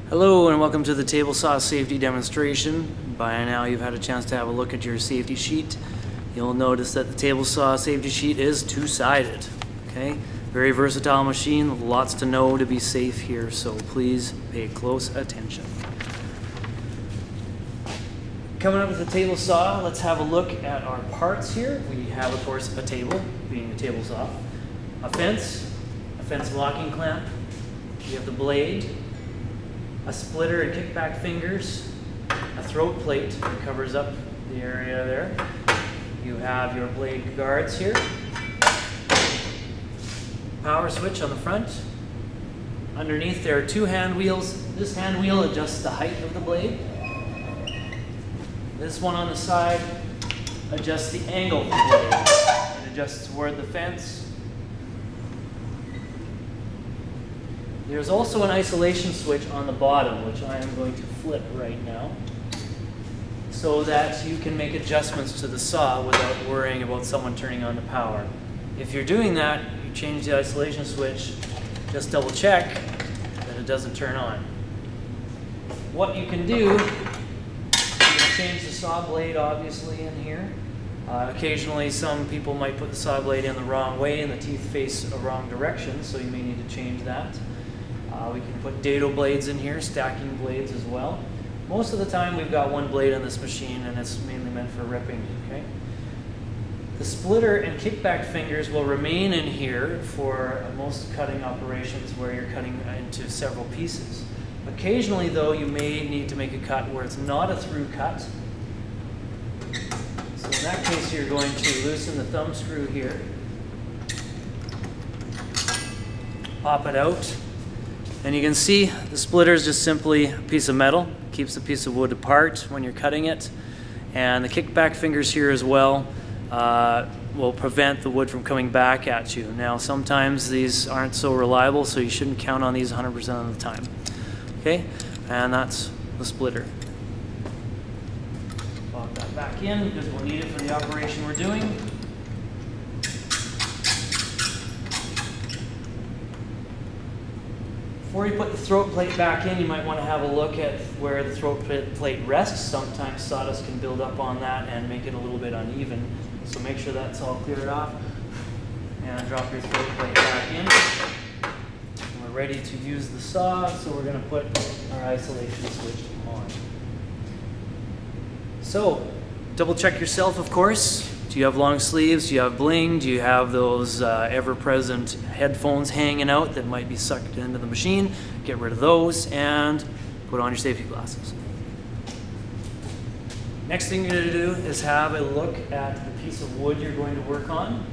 Hello and welcome to the table saw safety demonstration. By now you've had a chance to have a look at your safety sheet. You'll notice that the table saw safety sheet is two-sided. Okay, very versatile machine, lots to know to be safe here, so please pay close attention. Coming up with the table saw, let's have a look at our parts here. We have, of course, a table, being a table saw, a fence locking clamp, we have the blade, a splitter and kickback fingers, a throat plate that covers up the area there. You have your blade guards here, power switch on the front. Underneath there are two hand wheels. This hand wheel adjusts the height of the blade. This one on the side adjusts the angle of the blade. It adjusts toward the fence. There's also an isolation switch on the bottom, which I am going to flip right now, so that you can make adjustments to the saw without worrying about someone turning on the power. If you're doing that, you change the isolation switch, just double check that it doesn't turn on. What you can do, you can change the saw blade obviously in here. Occasionally some people might put the saw blade in the wrong way and the teeth face a wrong direction, so you may need to change that. We can put dado blades in here, stacking blades as well. Most of the time we've got one blade on this machine and it's mainly meant for ripping. Okay? The splitter and kickback fingers will remain in here for most cutting operations where you're cutting into several pieces. Occasionally though, you may need to make a cut where it's not a through cut. So in that case you're going to loosen the thumb screw here, pop it out, and you can see the splitter is just simply a piece of metal, keeps the piece of wood apart when you're cutting it, and the kickback fingers here as well will prevent the wood from coming back at you. Now sometimes these aren't so reliable, so you shouldn't count on these 100% of the time. Okay, and that's the splitter. Pop that back in because we'll need it for the operation we're doing. Before you put the throat plate back in, you might want to have a look at where the throat plate rests. Sometimes sawdust can build up on that and make it a little bit uneven. So make sure that's all cleared off. And drop your throat plate back in. And we're ready to use the saw, so we're going to put our isolation switch on. So, double check yourself, of course. Do you have long sleeves? Do you have bling? Do you have those ever-present headphones hanging out that might be sucked into the machine? Get rid of those and put on your safety glasses. Next thing you're going to do is have a look at the piece of wood you're going to work on.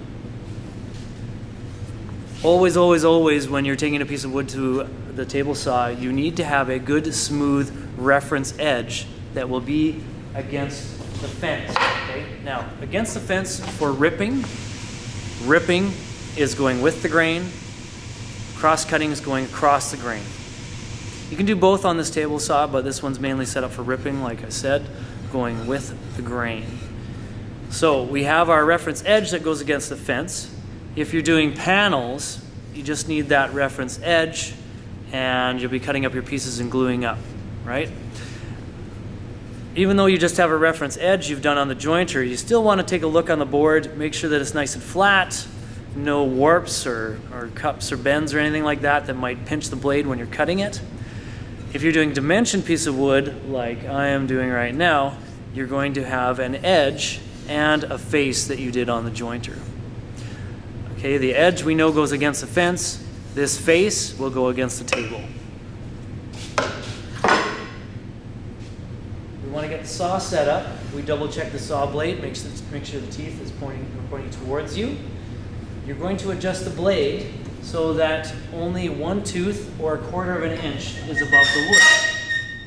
Always, always, always, when you're taking a piece of wood to the table saw, you need to have a good, smooth reference edge that will be against the fence. Okay? Now, against the fence for ripping is going with the grain, cross-cutting is going across the grain. You can do both on this table saw, but this one's mainly set up for ripping, like I said, going with the grain. So we have our reference edge that goes against the fence. If you're doing panels, you just need that reference edge, and you'll be cutting up your pieces and gluing up, right? Even though you just have a reference edge you've done on the jointer, you still want to take a look on the board, make sure that it's nice and flat, no warps or cups or bends or anything like that that might pinch the blade when you're cutting it. If you're doing dimension piece of wood, like I am doing right now, you're going to have an edge and a face that you did on the jointer. Okay, the edge we know goes against the fence. This face will go against the table. We want to get the saw set up. We double check the saw blade, make sure the teeth is pointing towards you. You're going to adjust the blade so that only one tooth or 1/4 of an inch is above the wood.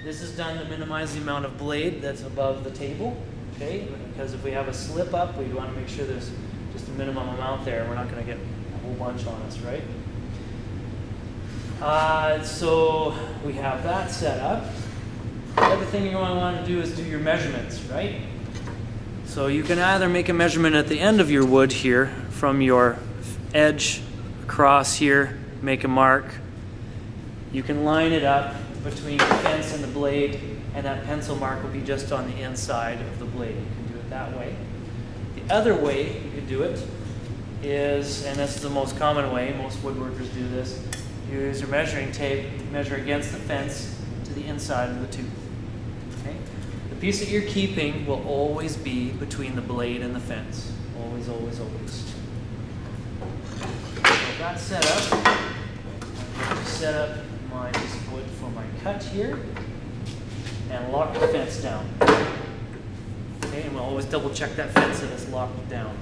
This is done to minimize the amount of blade that's above the table, okay? Because if we have a slip up, we want to make sure there's just a minimum amount there. We're not going to get a whole bunch on us, right? So we have that set up. The other thing you're going to want to do is do your measurements, right? So you can either make a measurement at the end of your wood here from your edge across here, make a mark. You can line it up between the fence and the blade, and that pencil mark will be just on the inside of the blade. You can do it that way. The other way you can do it is, and this is the most common way, most woodworkers do this, you use your measuring tape, measure against the fence to the inside of the tube. Okay? The piece that you're keeping will always be between the blade and the fence. Always, always, always. So that's set up. I'm going to set up my piece of wood for my cut here and lock the fence down. Okay, and we'll always double check that fence that it's locked down.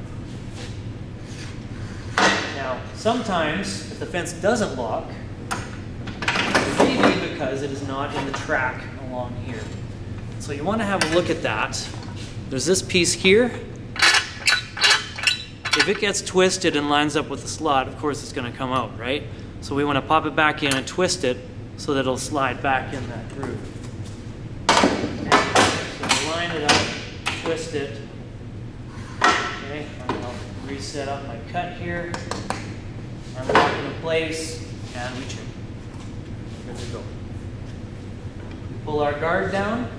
Now, sometimes if the fence doesn't lock, it may be because it is not in the track along here. So you want to have a look at that. There's this piece here. If it gets twisted and lines up with the slot, of course it's going to come out, right? So we want to pop it back in and twist it so that it'll slide back in that groove. So line it up, twist it. Okay, and I'll reset up my cut here. And lock it in place, and we trim. Good to go. We pull our guard down.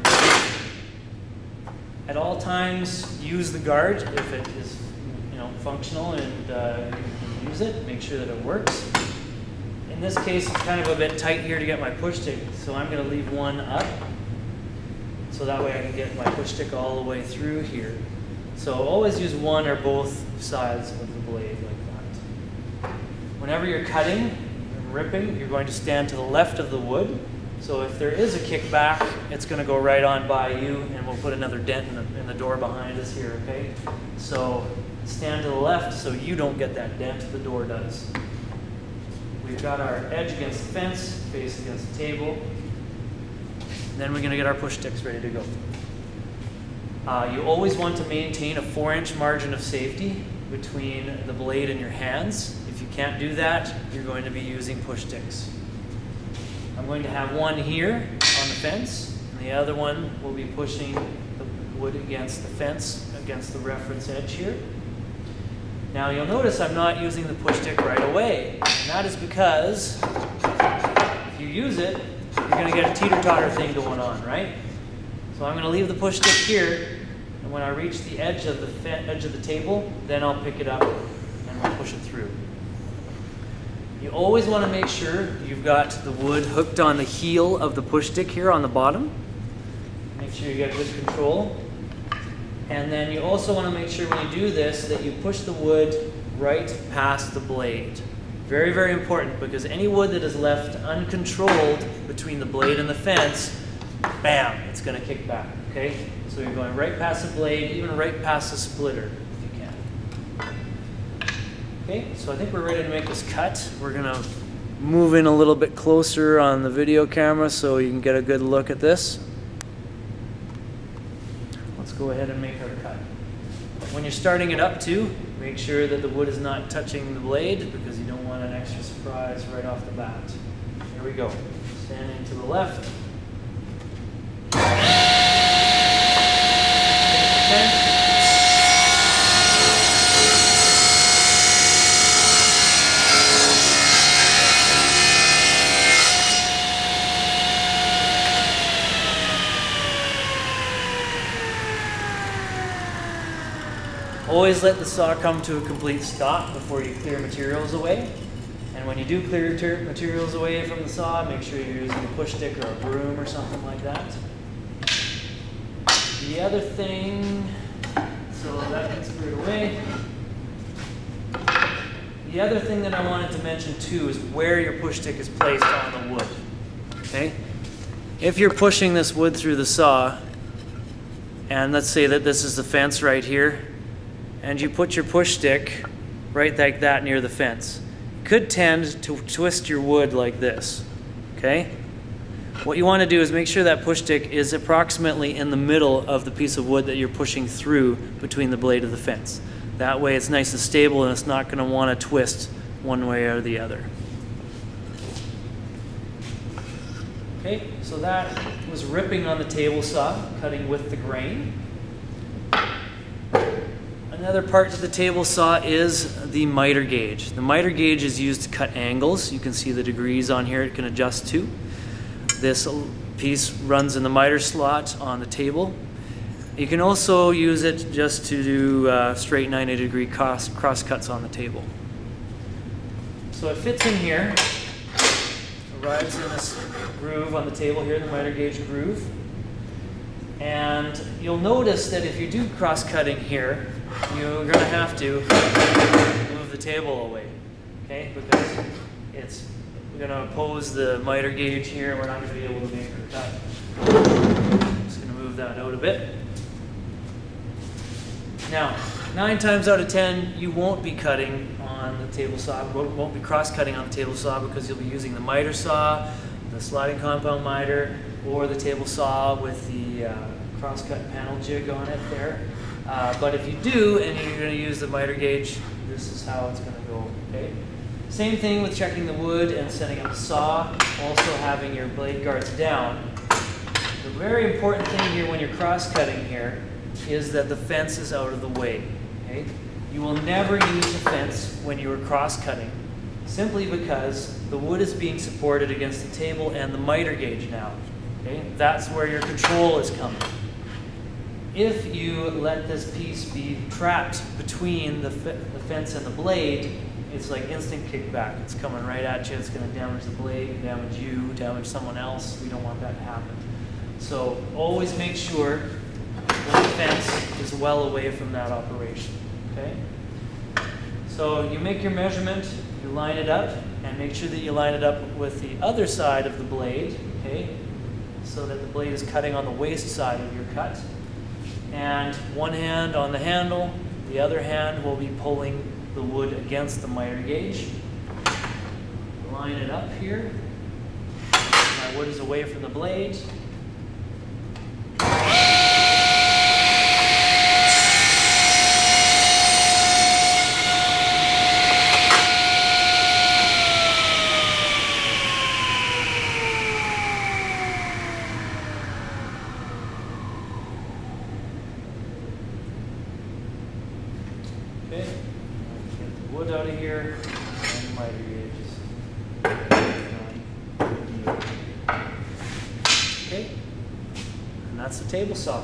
At all times, use the guard if it is, functional and you can use it. Make sure that it works. In this case, it's kind of a bit tight here to get my push stick, so I'm going to leave one up, so that way I can get my push stick all the way through here. So always use one or both sides of the blade like that. Whenever you're cutting and ripping, you're going to stand to the left of the wood. So if there is a kickback, it's going to go right on by you, and we'll put another dent in the door behind us here, okay? So stand to the left so you don't get that dent, the door does. We've got our edge against the fence, face against the table. Then we're going to get our push sticks ready to go. You always want to maintain a 4-inch margin of safety between the blade and your hands. If you can't do that, you're going to be using push sticks. I'm going to have one here on the fence, and the other one will be pushing the wood against the fence, against the reference edge here. Now you'll notice I'm not using the push stick right away, and that is because if you use it, you're going to get a teeter-totter thing going on, right? So I'm going to leave the push stick here, and when I reach the edge of the table, then I'll pick it up and we'll push it through. You always want to make sure you've got the wood hooked on the heel of the push stick here on the bottom. Make sure you get good control. And then you also want to make sure when you do this that you push the wood right past the blade. Very, very important, because any wood that is left uncontrolled between the blade and the fence, bam, it's going to kick back, okay? So you're going right past the blade, even right past the splitter, if you can. Okay, so I think we're ready to make this cut. We're going to move in a little bit closer on the video camera so you can get a good look at this. Let's go ahead and make our cut. When you're starting it up too, make sure that the wood is not touching the blade, because you don't want an extra surprise right off the bat. Here we go. Standing to the left. Always let the saw come to a complete stop before you clear materials away. And when you do clear materials away from the saw, make sure you're using a push stick or a broom or something like that. The other thing, so that gets cleared away. The other thing that I wanted to mention too is where your push stick is placed on the wood. Okay? If you're pushing this wood through the saw, and let's say that this is the fence right here, and you put your push stick right like that near the fence, it could tend to twist your wood like this, okay? What you want to do is make sure that push stick is approximately in the middle of the piece of wood that you're pushing through between the blade of the fence. That way it's nice and stable and it's not going to want to twist one way or the other. Okay, so that was ripping on the table saw, cutting with the grain. Another part of the table saw is the miter gauge. The miter gauge is used to cut angles. You can see the degrees on here it can adjust to. This piece runs in the miter slot on the table. You can also use it just to do straight 90-degree cross cuts on the table. So it fits in here. It rides in this groove on the table here, the miter gauge groove. And you'll notice that if you do cross cutting here, you're going to have to move the table away, okay? Because it's going to oppose the miter gauge here. We're not going to be able to make our cut. I'm just going to move that out a bit. Now, 9 times out of 10, you won't be cutting on the table saw, won't be cross-cutting on the table saw because you'll be using the miter saw, the sliding compound miter, or the table saw with the cross-cut panel jig on it there. But if you do, and you're going to use the miter gauge, this is how it's going to go, okay? Same thing with checking the wood and setting up the saw, also having your blade guards down. The very important thing here when you're cross-cutting here is that the fence is out of the way, okay? You will never use the fence when you are cross-cutting, simply because the wood is being supported against the table and the miter gauge now, okay? That's where your control is coming. If you let this piece be trapped between the fence and the blade, it's like instant kickback. It's coming right at you. It's going to damage the blade, damage you, damage someone else. We don't want that to happen. So always make sure that the fence is well away from that operation, okay? So you make your measurement, you line it up, and make sure that you line it up with the other side of the blade, okay? So that the blade is cutting on the waste side of your cut. And one hand on the handle, the other hand will be pulling the wood against the miter gauge. Line it up here. My wood is away from the blade. Okay, get the wood out of here, and the miter gauges. Okay, and that's the table saw.